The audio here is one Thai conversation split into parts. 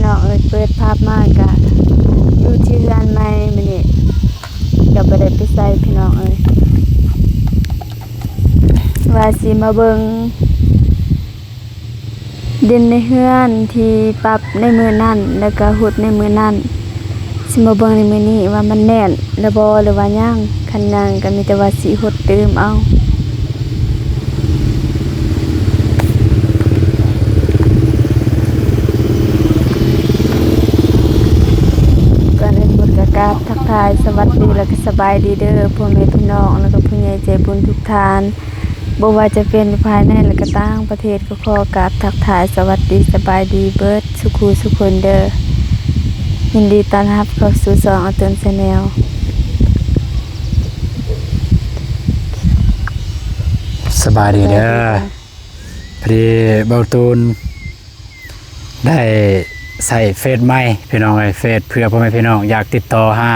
น้องเอ้ยเปิดภาพมากกะอยู่ที่ร้านใหม่มื้อนี้ก็บ่ได้ไปใส่พี่น้องเอ้ยว่าสิมาเบิ่งดินในเฮือนที่ปรับในมื้อนั้นแล้วก็หุดในมื้อนั้นสิมาเบิ่งในมื้อนี้ว่ามันแน่นแล้วบ่หรือว่ายังคันยังก็มีแต่ว่าสิหุดเติมเอากราบทักทายสวัสดีและก็สบายดีเด้อพ่อแม่พี่น้องแล้วก็ผู้ใหญ่ใจบุญทุกท่านบ่ว่าจะเป็นภายในและก็ต่างประเทศก็ขอกราบทักทายสวัสดีสบายดีเบิดสุขูสุคนเด้อยินดีต้อนรับเข้าสู่ช่องอาตุนชาแนลสบายดีเด้อพอดีเบาตูนได้ใส่เฟซใหม่พี่น้องเฟซเพื่อพ่อแม่พี่น้องอยากติดต่อหา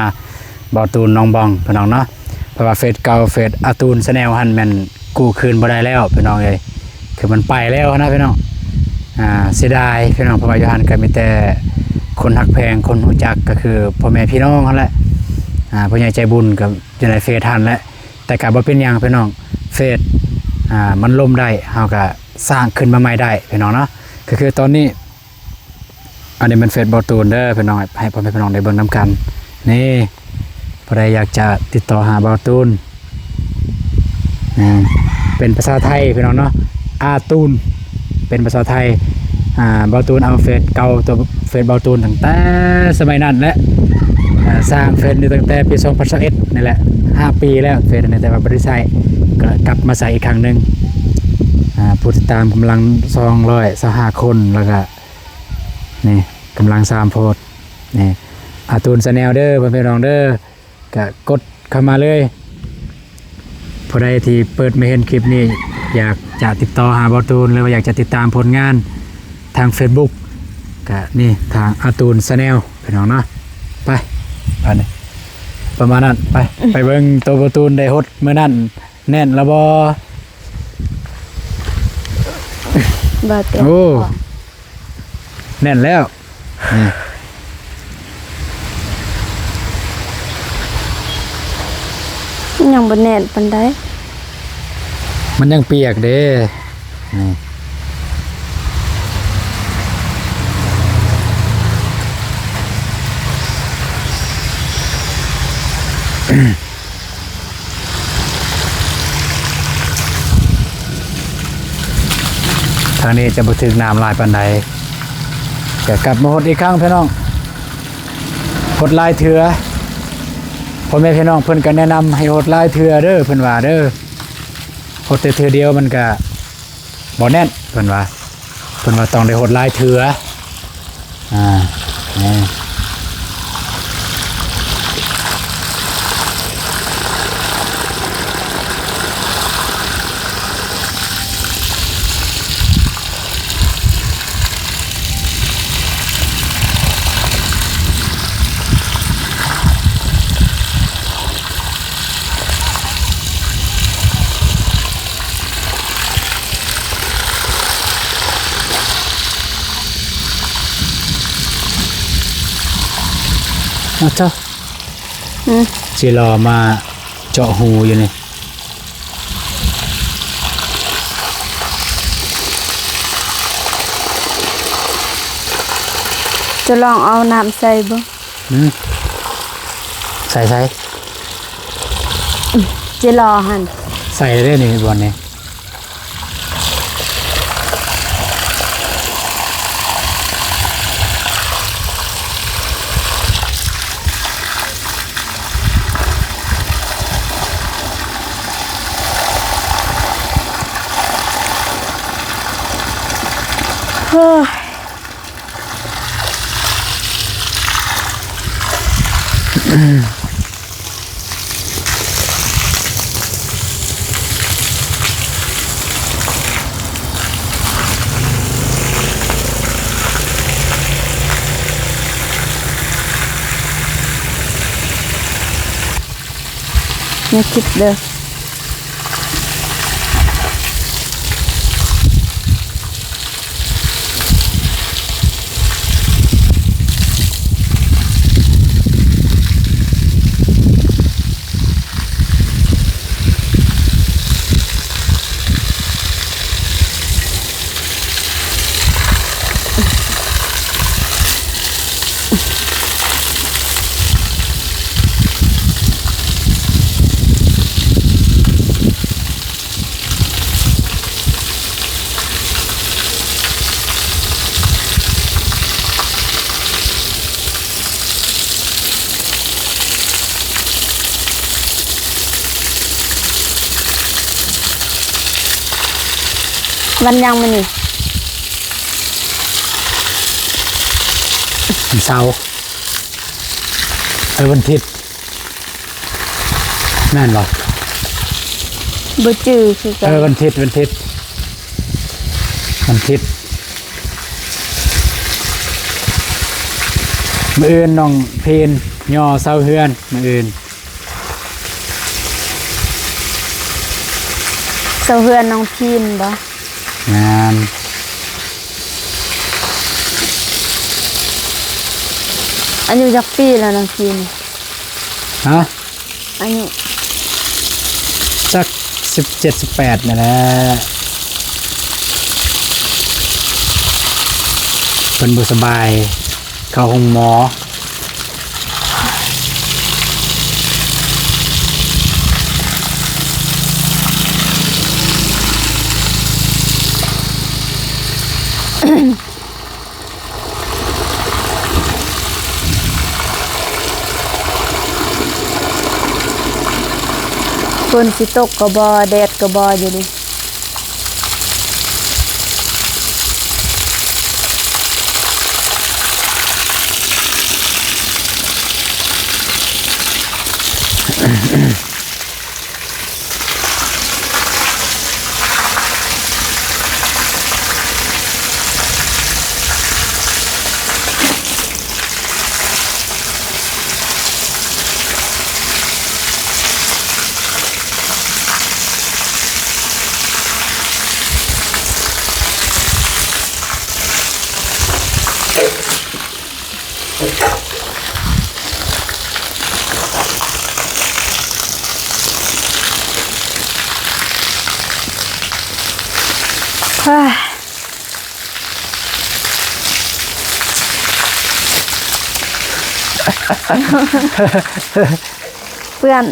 บอตูนน้องบองพี่น้องเนาะเพราะว่าเฟซเก่าเฟซอาตูนชาแนลหันแม่นกู้คืนบ่ได้แล้วพี่น้องคือมันไปแล้วนะพี่น้องเสียดายพี่น้องเพราะว่าอยู่หันก็มีแต่คนฮักแพงคนรู้จักก็คือพ่อแม่พี่น้องนั่นแหละผู้ใหญ่ใจบุญกับอยู่ในเฟซทันแหละแต่ก็บ่เป็นหยังพี่น้องเฟซมันล่มได้เฮาก็สร้างขึ้นมาใหม่ได้พี่น้องเนาะก็คือตอนนี้อันนี้เป็นเฟซบอตูนเด้อพี่น้องให้พ่อแม่พี่น้องได้เบิ่งนำกันนี่ผู้ใดอยากจะติดต่อหาบอตูนเป็นภาษาไทยพี่น้องเนาะอาตูนเป็นภาษาไทยบอตูนเอาเฟซเก่าตัวเฟซบอตูนตั้งแต่สมัยนั้นและสร้างเฟซนี่ตั้งแต่ปี2021นี่แหละ5 ปีแล้วเฟซนี่แต่ว่าบ่ได้ใช้ก็กลับมาใส่อีกครั้งนึงผู้ติดตามกำลัง225 คนแล้วก็นี่กำลัง3 โพสต์นี่อาตูนชาแนลเด้อเพื่อนๆน้องเด้อก็กดเข้ามาเลยผู้ใดที่เปิดไม่เห็นคลิปนี้อยากจะติดต่อหาบอตูนหรือว่าอยากจะติดตามผลงานทาง Facebook ก็นี่ทางอาตูนชาแนลพี่น้องเนาะไปนี่ประมาณนั้นไปเบิ่งตัวบอตูนได้ฮดเมื่อนั้นแน่นแล้วบ่เต็มโอ้แน่นแล้วยังบ่แน่นปานใดมันยังเปียกเด้ทางนี้จะบ่ถึงน้ำลายปานใดจะกลับมาหดอีกครั้งพี่น้องหดลายเถือพ่อแม่พี่น้องเพิ่นก็แนะนำให้หดลายเถือเด้อเพิ่นว่าเด้อหดแต่เถือเดียวมันก็บ่แน่นเพิ่นว่าต้องได้หดลายเถือนี่เจ้าสิรอมาเจาะหูอยู่นี่จะลองเอาน้ำใส่บ่ใส่จะรอหั่นใส่ได้นี่บอลนี่อย่าคิดเด้อ วันยังมันนี่ วันเสาร์วันอาทิตย์แม่นบ่ บ่จื้อคือกัน วันอาทิตย์มื้ออื่นน้องเพนย่อเซาเฮือนมื้ออื่น เซาเฮือนน้องพีนบ่ งาน อายุจักปีแล้วน้องพีน ฮะ อายุ สัก17-18นี่แหละเพิ่นบ่สบายเข้าห้องหมอฝนสิตกก็บ่แดดก็บ่อยู่นี่เฮ้ยเพื่อน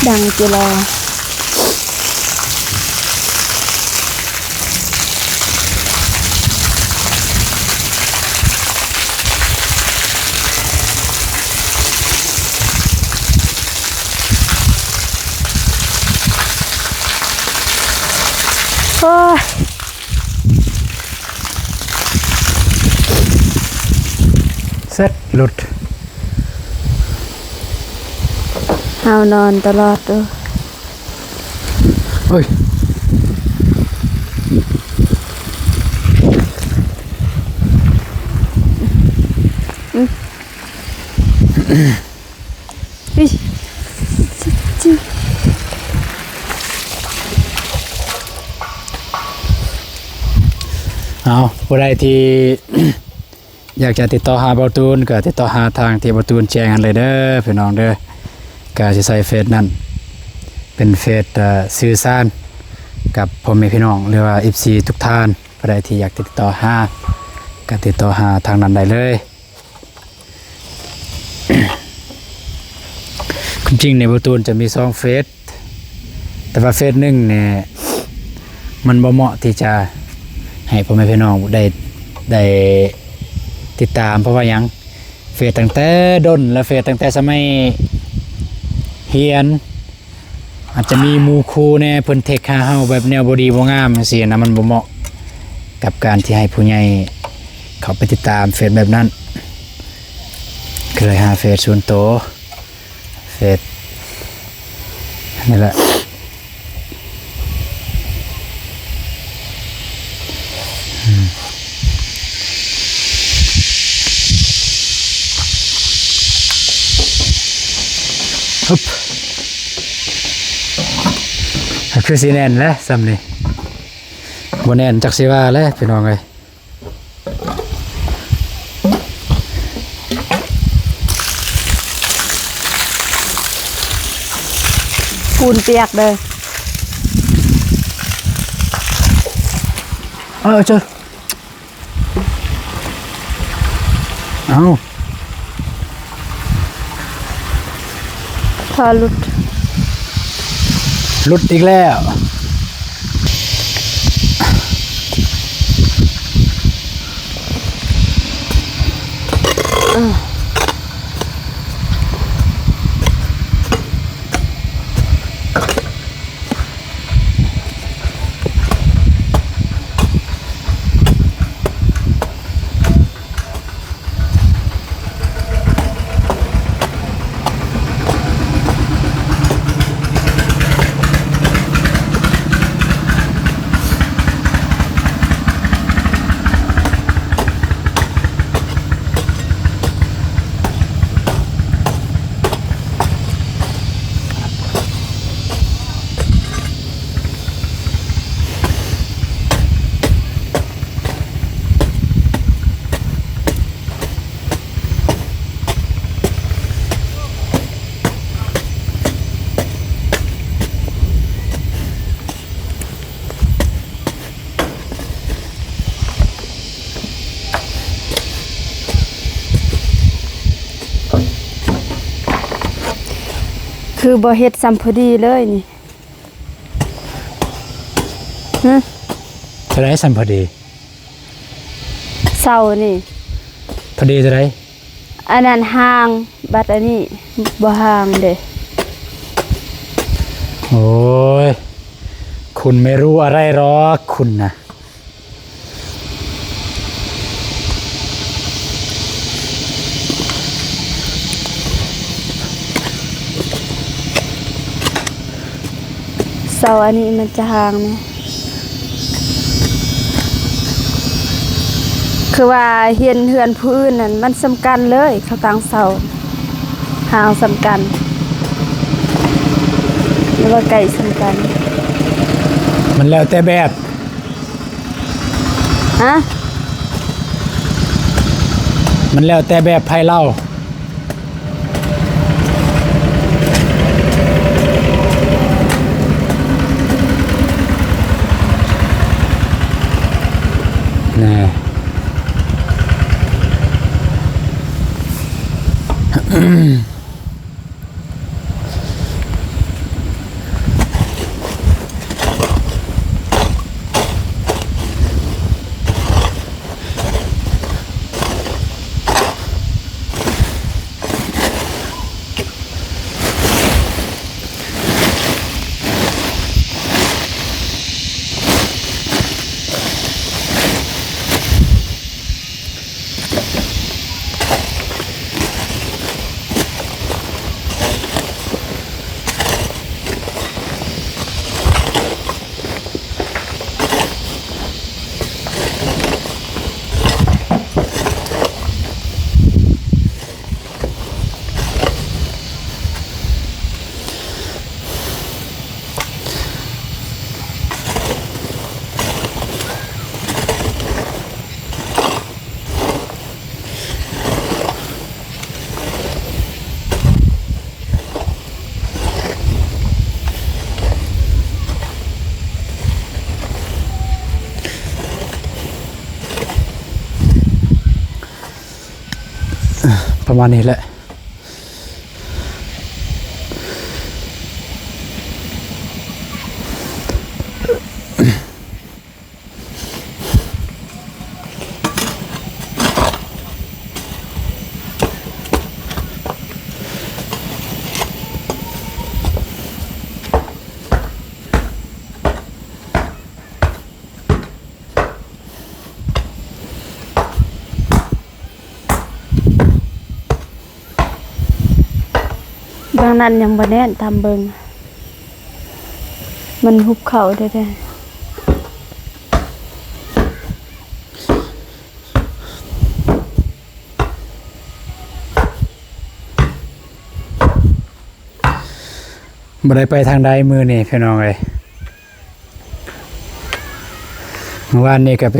ดังจิรอโอ้ยเสร็จหลุด เฮานอนตลอดโอ้ยอิจิ เอาผู้ใดที่ อยากจะติดต่อหาเบาตูนก็ติดต่อหาทางที่เบาตูนแจ้งกันเลยเด้อพี่น้องเด้อก็สิใส่เฟซนั่นเป็นเฟซสื่อสารกับพ่อแม่พี่น้องหรือว่า FC ทุกท่านผู้ใดที่อยากติดต่อหาก็ติดต่อหาทางนั้นได้เลย คุณจริงในเบาตูนจะมี2เฟซแต่ว่าเฟซหนึ่งเนี่ยมันบ่เหมาะที่จะให้พ่อแม่พี่น้องได้ติดตามเพราะว่ายังเฟซตั้งแต่ดนและเฟซตั้งแต่สมัยเฮียนอาจจะมีหมู่ครูแน่เพิ่นเทคหาเฮาแบบแนวบ่ดีบ่งามจังซี่นะมันบ่เหมาะกับการที่ให้ผู้ใหญ่เขาไปติดตามเฟซแบบนั้นก็เลยหาเฟซส่วนตัวเฟซนี่แหละฮึบคือสีแน่นแล้วซ้ำนี่บนแน่นจักสิว่าแล้วพี่น้องเลย ปูนเปียกเลย เจอเอา อหลุด หลุดอีกแล้วคือบ่เฮ็ดซ้ำพอดีเลยนี่ฮะ จะได้สัมพอดี เสานี่ พอดีจะได้ อันนั้นห่างบัดอันนี้บ่ห่างเด้ โอ้ยคุณไม่รู้อะไรหรอกคุณนะเสาอันนี้มันจะห่างไหมคือว่าเฮียนเฮือนผู้อื่นนั่นมันสำคัญเลยเขาตั้งเสาห่างสำคัญหรือว่าไก่สำคัญ มันแล้วแต่แบบ ฮะ มันแล้วแต่แบบไพ่เล่าแน่ ประมาณนี้แหละบางนั้นยังบ่แน่นตามเบิงมันหุบเข่าได้ บ่ได้ไปทางใดมือนี่พี่น้องเอ้ยเมื่อวานนี้ก็ไป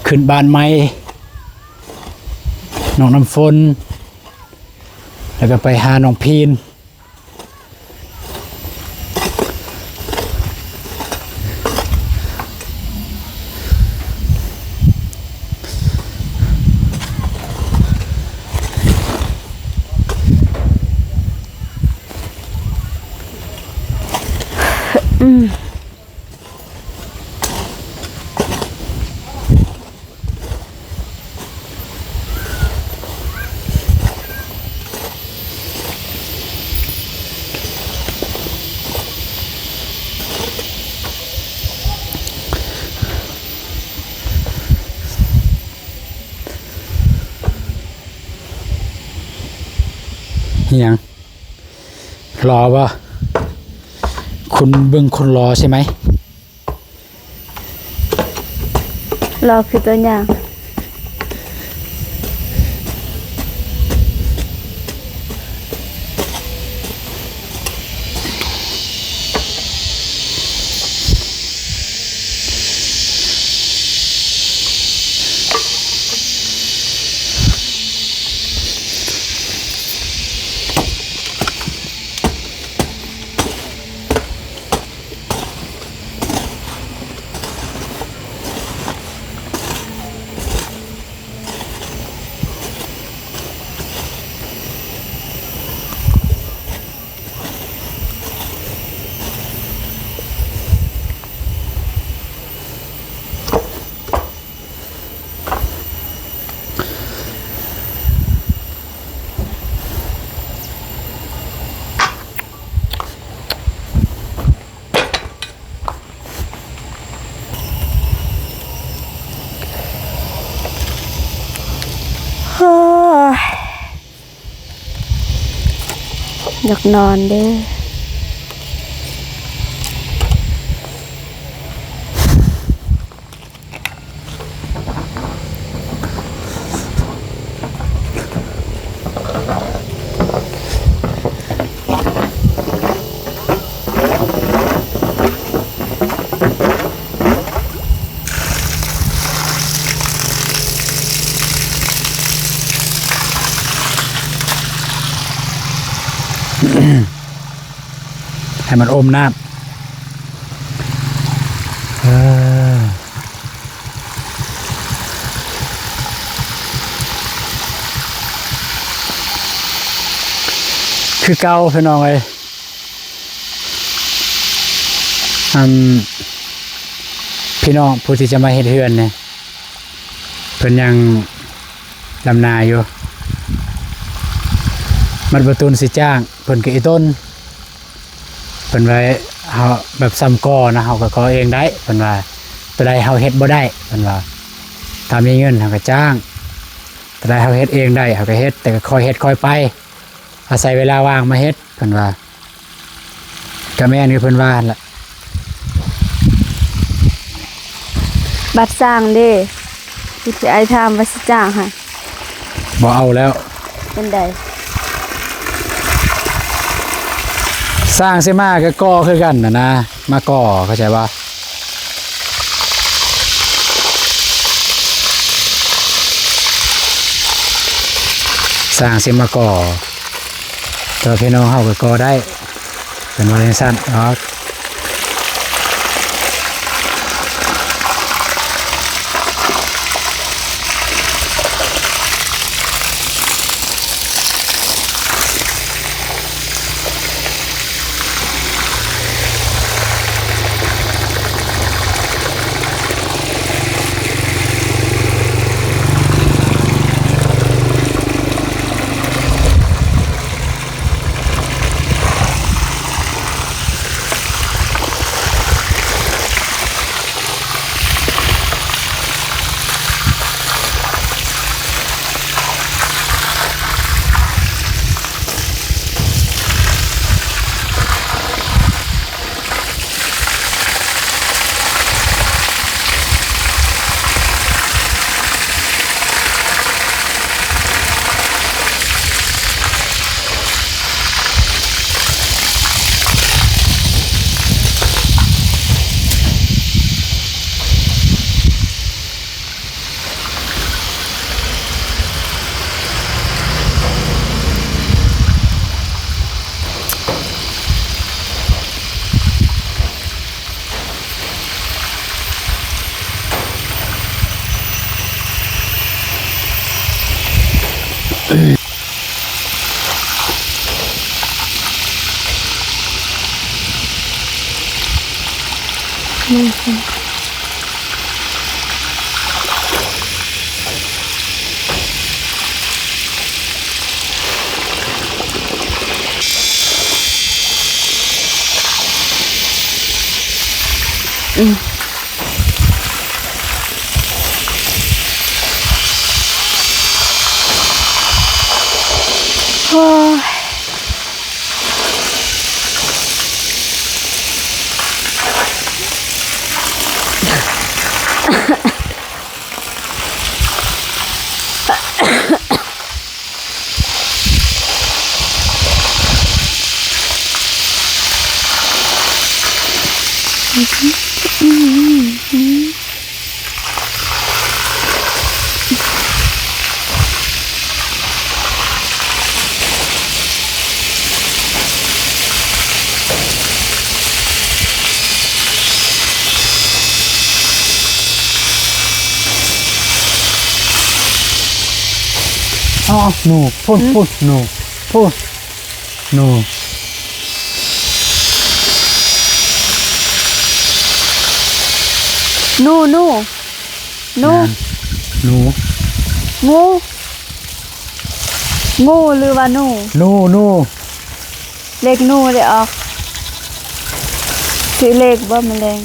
ขึ้นบ้านใหม่น้องน้ำฝนแล้วก็ไปหาน้องพีน อืมอิหยังรอป่ะคุณเบิ่งคนรอใช่ไหม รอคือตัวอย่างโอ้ยอยากนอนเด้อให้มันอมน้ำคือเก่าพี่น้องเลยพี่น้องผู้ที่จะมาเฮ็ดเฮือนเนี่ยเพิ่นยังดำนาอยู่มันประตูนสิจ้างเพิ่นก็อีต้นเพิ่นไว้เฮาแบบซ้ำก่อนะเฮาก็ก่อเองได้เพิ่นว่าตัวใดเฮาเฮ็ดบ่ได้เพิ่นว่าถ้ามีเงินเฮาก็จ้างตัวใดเฮาเฮ็ดเองได้เฮาก็เฮ็ดแต่ก็ค่อยเฮ็ดค่อยไปอาศัยเวลาว่างมาเฮ็ดเพิ่นว่าก็แม่นคือเพิ่นว่าล่ะ บัตรสร้างเด้ที่ไอ้ทำบัตรจ้างให้ บ่เอาแล้ว เป็นใด สร้างสิมาก็ก่อคือกันนะมาก่อเข้าใจป่ะสร้างสิมาก่อตัวพี่น้องเฮาก็ก่อได้เป็นว่าจังซั่นเนาะ โอ้ยอ๋อหนูพูดหนูพูดหนู นู หนู งูงูหรือว่านู หนู เลขนูได้ออกชื่อเลขบ่แมลง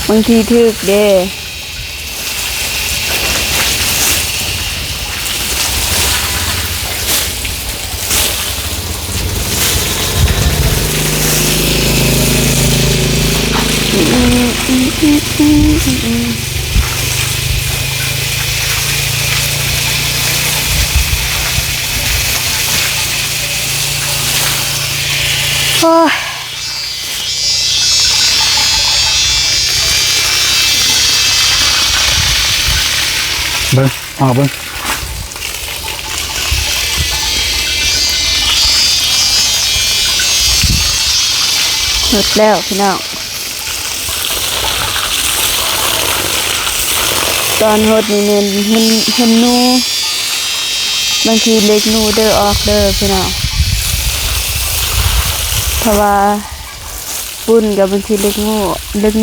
บางทีถึกเด้โอ้ย เบิ้งออกเบิ้ง หมดแล้วพี่น้องตอนหดนี่เห็นนูบางทีเล็กนูเด้อออกเด้อพี่น้องเพราะว่าปุ้นกับบางทีเล็ก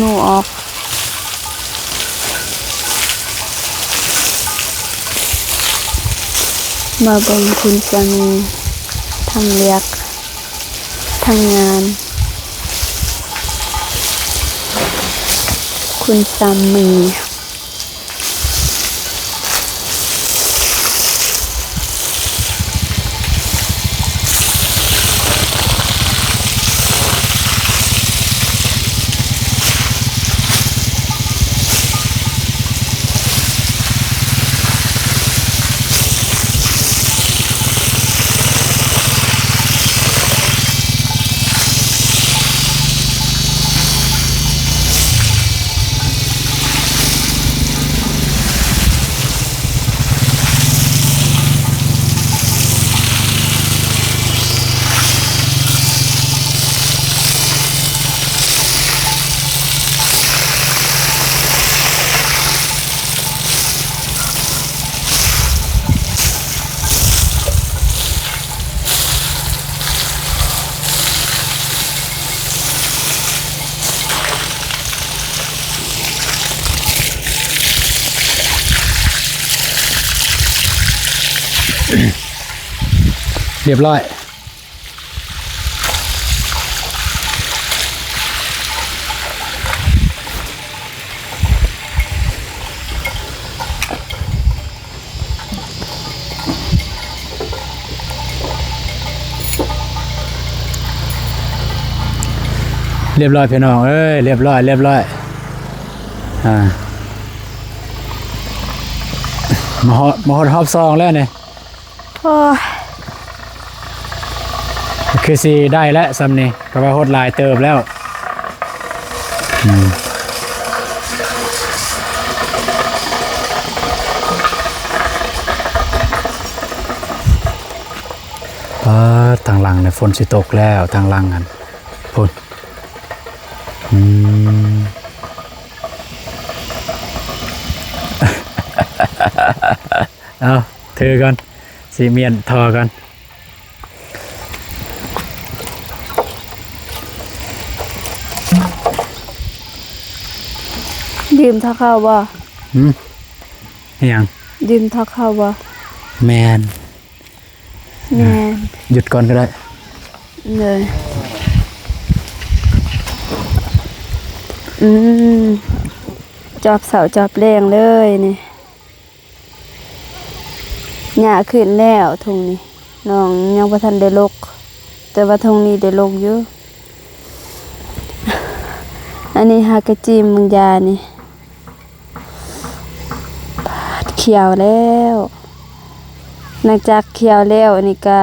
นูออกมาเบิ่งคุณสามีทำเรียกทำงาน คุณสามี เรียบร้อยพี่น้องเอ้ยเรียบร้อยมาฮอดรอบซองแล้วเนี่ย โอ้ย คือสิได้แล้วซ้ำนี่เพราะว่าฮอดลายเติบแล้วทางหลังเนี่ยฝนสิตกแล้วทางหลังกันพุ่นเอาถือก่อนสีเมียนทอกัน ยืมเท่าเข้าบ่ หืมอิหยัง ยืมเท่าเข้าบ่ แมน แม่น หยุดก่อนก็ได้ เลยอืมจอบเสาจอบแรงเลยนี่หญ้าขึ้นแล้วทงนี้น้องยังบ่ทันได้ลกแต่ว่าทงนี้ได้ลกอยู่ อันนี้หากระจิมมึงยานี่ปาดเขียวแล้วหลังจากเขียวแล้วอันนี้ก็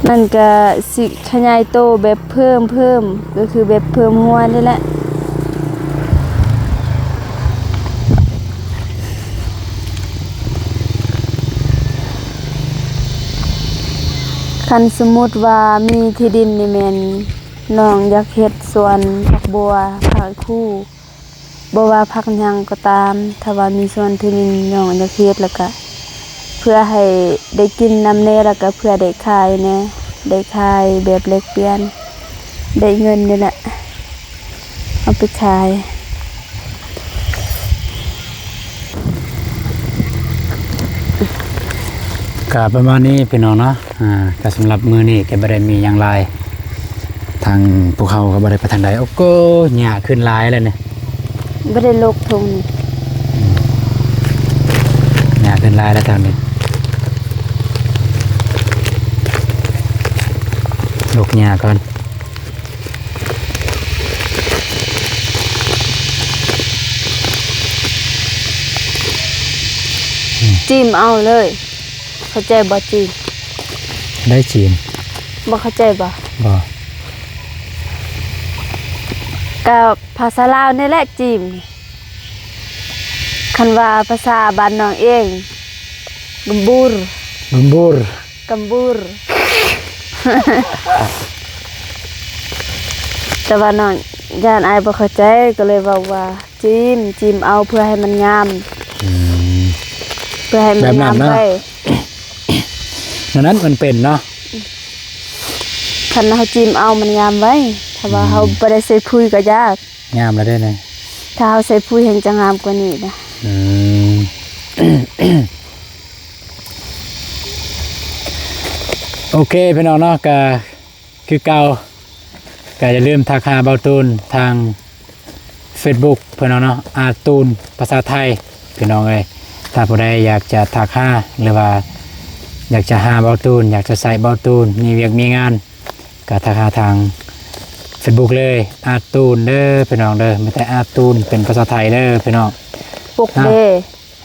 มันก็สิขยายโตแบบเพิ่มก็คือแบบเพิ่มหัวนี่แหละคันสมมุติว่ามีที่ดินนี่แม่นน้องอยากเฮ็ดสวนผักบัวผักคู่บ่ว่าผักหยังก็ตามถ้าว่ามีสวนที่ดินน้องอยากเฮ็ดแล้วก็เพื่อให้ได้กินน้ำแน่แล้วก็เพื่อได้ขายแน่ได้ขายแบบแลกเปลี่ยนได้เงินนี่แหละเอาไปขาย ก็ประมาณนี้พี่น้องเนาะก็สำหรับมื้อนี้ก็บ่ได้มีหยังหลายทางภูเขาก็บ่ได้ไปทางใดโอ้โกหญ้าขึ้นหลายเลยเนี่ย บ่ได้ลกทงนี่ หญ้าขึ้นหลายแล้วทางนี้ลูกหญ้าก่อน จิ้มเอาเลย เข้าใจบ่จิ้ม ได้จีน บ่เข้าใจบ่ บ่ ก็ภาษาลาวนี่แหละจิ้มคันว่าภาษาบ้านน้องเองกำบูร บุมบูร กำบูร แต่ว่าน้องย่านอายบ่เข้าใจก็เลยเว้าว่าจิ้มเอาเพื่อให้มันงาม อืม เพื่อให้มันงามไว้ ดังนั้นมันเป็นเนาะ คันเฮาจิ้มเอามันงามไว้ถ้าว่าเฮาบ่ได้ใส่ปุ๋ยก็ยาก งามแล้วได้เลย ถ้าเฮาใส่ปุ๋ยแห่งจะงามกว่านี้นะ อืม โอเคพี่น้องเนาะก็คือเก่าก็อย่าลืมทักหาเบาตูนทาง Facebook พี่น้องเนาะอาตูนภาษาไทยพี่น้องเอ้ยถ้าผู้ใดอยากจะทักหาหรือว่าอยากจะหาเบาตูนอยากจะใส่เบาตูนมีเวียกมีงานก็ทักหาทาง Facebook เลยอาตูนเด้อพี่น้องเด้อไม่แต่อาตูนเป็นภาษาไทยเด้อพี่น้อง ปกเด้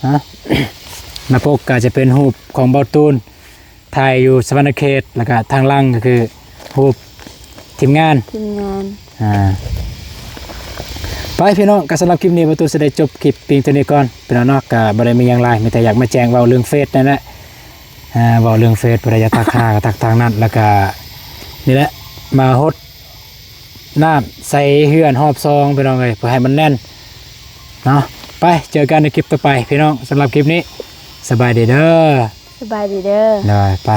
ฮะ หน้าปกก็จะเป็นรูปของเบาตูนถ่ายอยู่สวรรณเขตแล้วก็ทางล่างก็คือรูปทีมงาน ทีมงาน ไปพี่น้องก็สำหรับคลิปนี้ประตูจะได้จบคลิปเพียงเท่านี้ก่อนพี่น้องเนาะก็บ่ได้มีหยังหลายมีแต่อยากมาแจ้งเว้าเรื่องเฟซนั่นแหละเว้าเรื่องเฟซบ่ได้อยากทักหาก็ทักทางนั้นแล้วก็นี่แหละมาฮดน้ำใส่เฮือนหอบซองพี่น้องเอ้ยเพื่อให้มันแน่นเนาะไปเจอกันในคลิปต่อไปพี่น้องสำหรับคลิปนี้สบายดีเด้อ สบายดีเด้อ ได้ไป